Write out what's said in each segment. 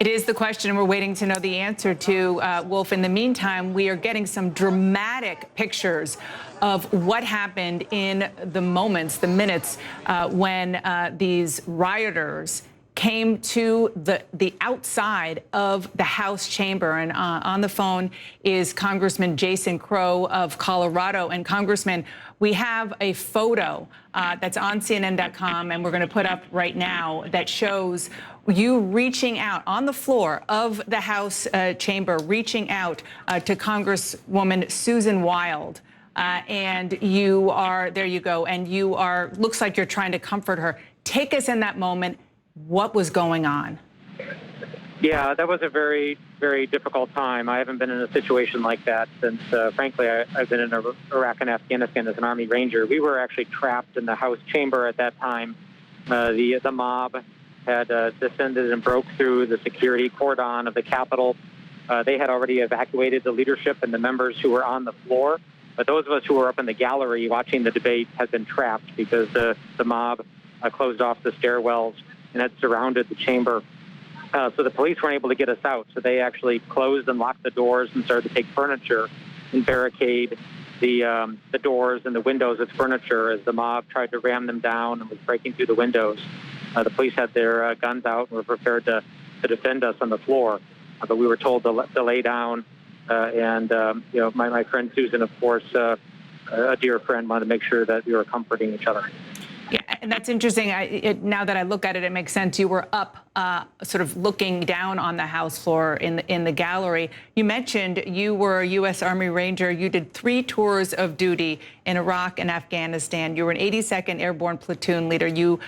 It is the question we're waiting to know the answer to, Wolf. In the meantime, we are getting some dramatic pictures of what happened in the moments, the minutes, when these rioters came to the outside of the House chamber. And on the phone is Congressman Jason Crow of Colorado. And Congressman, we have a photo that's on CNN.com, and we're going to put up right now, that shows you reaching out on the floor of the House chamber, reaching out to Congresswoman Susan Wild. And you are, there you go, and you are, looks like you're trying to comfort her. Take us in that moment. What was going on? Yeah, that was a very, very difficult time. I haven't been in a situation like that since, frankly, I've been in Iraq and Afghanistan as an Army Ranger. We were actually trapped in the House chamber at that time. The mob had descended and broke through the security cordon of the Capitol. They had already evacuated the leadership and the members who were on the floor. But those of us who were up in the gallery watching the debate had been trapped because the mob closed off the stairwells and had surrounded the chamber. So the police weren't able to get us out. So they actually closed and locked the doors and started to take furniture and barricade the doors and the windows with furniture as the mob tried to ram them down and was breaking through the windows. The police had their guns out and were prepared to defend us on the floor. But we were told to lay down. You know, my friend Susan, of course, a dear friend, wanted to make sure that we were comforting each other. Yeah, and that's interesting. Now that I look at it, it makes sense. You were up, sort of looking down on the House floor in the gallery. You mentioned you were a U.S. Army Ranger. You did 3 tours of duty in Iraq and Afghanistan. You were an 82nd Airborne Platoon leader. You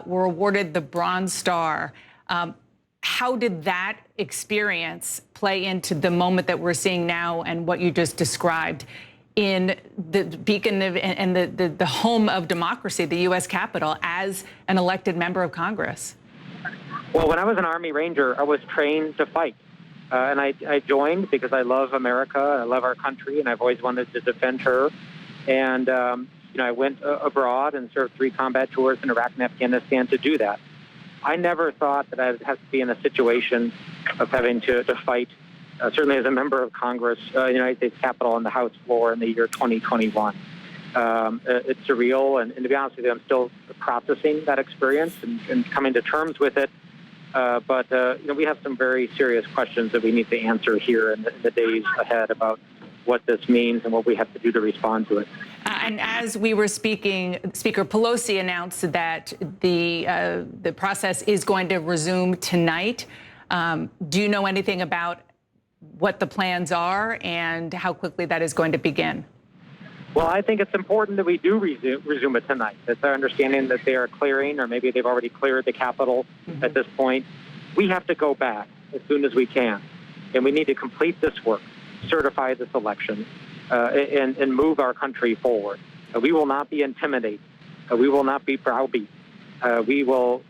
were awarded the Bronze Star. How did that experience play into the moment that we're seeing now and what you just described in the beacon of, and the home of democracy, the U.S. Capitol, as an elected member of Congress? Well, when I was an Army Ranger, I was trained to fight. And I joined because I love America, I love our country, and I've always wanted to defend her. And, you know, I went abroad and served 3 combat tours in Iraq and Afghanistan to do that. I never thought that I would have to be in a situation of having to fight, certainly as a member of Congress, the United States Capitol on the House floor in the year 2021. It's surreal, and to be honest with you, I'm still processing that experience and coming to terms with it. But you know, we have some very serious questions that we need to answer here in the days ahead about what this means and what we have to do to respond to it. And as we were speaking, Speaker Pelosi announced that the process is going to resume tonight. Do you know anything about what the plans are and how quickly that is going to begin? Well, I think it's important that we do resume it tonight. It's our understanding that they are clearing, or maybe they've already cleared the Capitol at this point. We have to go back as soon as we can, and we need to complete this work, certify this election, and move our country forward. We will not be intimidated. We will not be browbeat. We will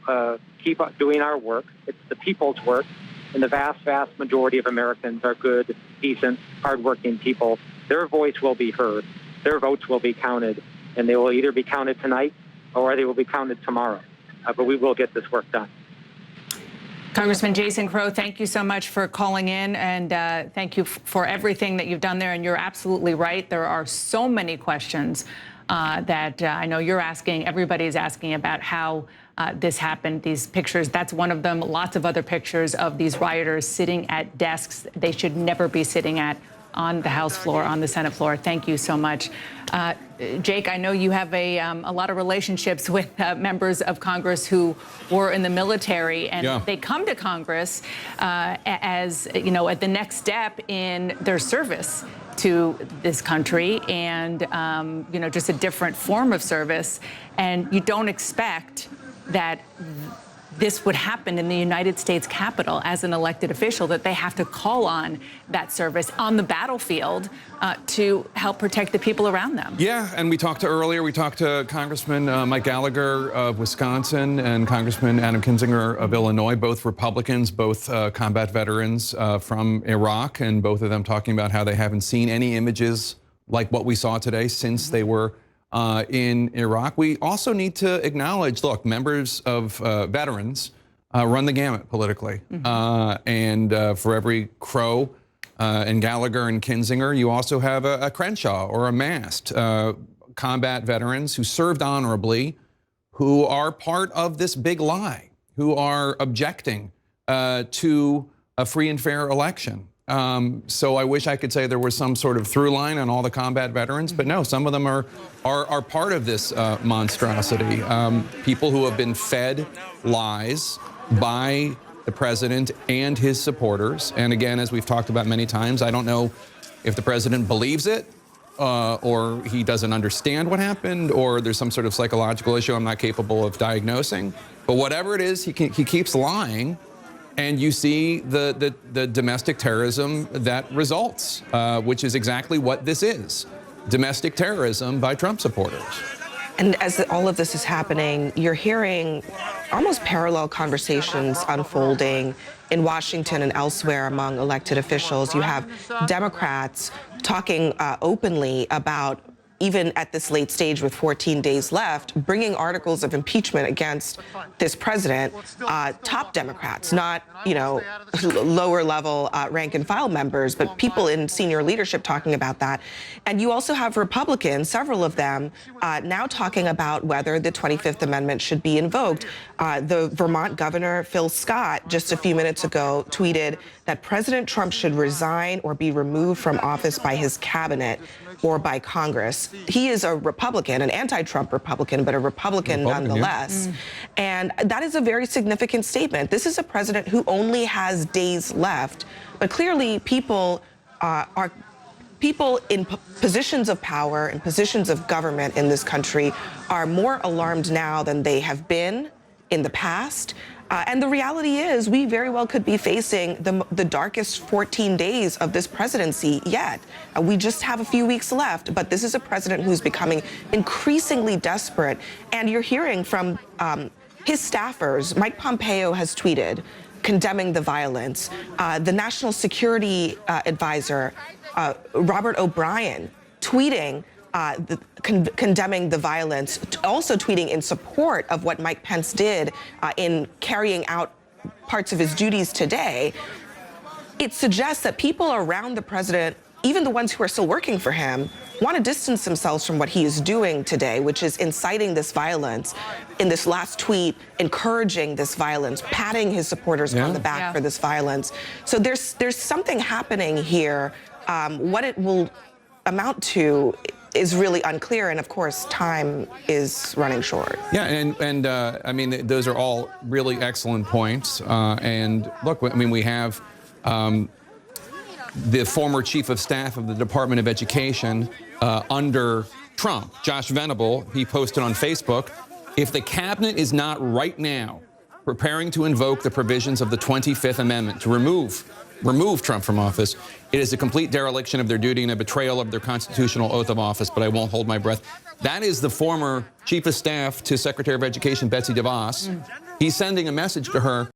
keep doing our work. It's the people's work, and the vast, vast majority of Americans are good, decent, hardworking people. Their voice will be heard. Their votes will be counted, and they will either be counted tonight or they will be counted tomorrow. But we will get this work done. Congressman Jason Crow, thank you so much for calling in, and thank you for everything that you've done there. And you're absolutely right. There are so many questions that I know you're asking, everybody's asking about how this happened, these pictures. That's one of them. Lots of other pictures of these rioters sitting at desks they should never be sitting at on the House floor, on the Senate floor. Thank you so much. Jake, I know you have a lot of relationships with members of Congress who were in the military, and they come to Congress as, you know, at the next step in their service to this country, and, you know, just a different form of service. And you don't expect that this would happen in the United States Capitol as an elected official, that they have to call on that service on the battlefield to help protect the people around them. Yeah, and we talked to Congressman Mike Gallagher of Wisconsin and Congressman Adam Kinzinger of Illinois, both Republicans, both combat veterans from Iraq, and both of them talking about how they haven't seen any images like what we saw today since they were in Iraq. We also need to acknowledge, look, members of veterans run the gamut politically. And for every Crow and Gallagher and Kinzinger, you also have a Crenshaw or a Mast, combat veterans who served honorably, who are part of this big lie, who are objecting to a free and fair election. So I wish I could say there was some sort of through line on all the combat veterans, but no, some of them are part of this monstrosity. People who have been fed lies by the president and his supporters. And again, as we've talked about many times, I don't know if the president believes it, or he doesn't understand what happened, or there's some sort of psychological issue I'm not capable of diagnosing. But whatever it is, he keeps lying. And you see the domestic terrorism that results, which is exactly what this is. Domestic terrorism by Trump supporters. And as all of this is happening, you're hearing almost parallel conversations unfolding in Washington and elsewhere among elected officials. You have Democrats talking openly about, even at this late stage with 14 days left, bringing articles of impeachment against this president, top Democrats, not, lower level rank and file members, but people in senior leadership talking about that. And you also have Republicans, several of them, now talking about whether the 25th Amendment should be invoked. The Vermont governor, Phil Scott, just a few minutes ago tweeted that President Trump should resign or be removed from office by his cabinet or by Congress. He is a Republican, an anti-Trump Republican, but a Republican nonetheless. And that is a very significant statement. This is a president who only has days left, but clearly people in positions of power and positions of government in this country are more alarmed now than they have been in the past. And the reality is we very well could be facing the darkest 14 days of this presidency yet. We just have a few weeks left, but this is a president who's becoming increasingly desperate. And you're hearing from his staffers. Mike Pompeo has tweeted condemning the violence. The National Security Advisor, Robert O'Brien, tweeting condemning the violence, also tweeting in support of what Mike Pence did in carrying out parts of his duties today. It suggests that people around the president, even the ones who are still working for him, want to distance themselves from what he is doing today, which is inciting this violence. In this last tweet, encouraging this violence, patting his supporters on the back for this violence. So there's something happening here. What it will amount to is really unclear, and of course, time is running short. Yeah, and I mean, those are all really excellent points. And look, I mean, we have the former chief of staff of the Department of Education under Trump, Josh Venable. He posted on Facebook, if the cabinet is not right now preparing to invoke the provisions of the 25th Amendment to remove Trump from office, it is a complete dereliction of their duty and a betrayal of their constitutional oath of office, but I won't hold my breath. That is the former chief of staff to Secretary of Education, Betsy DeVos. He's sending a message to her.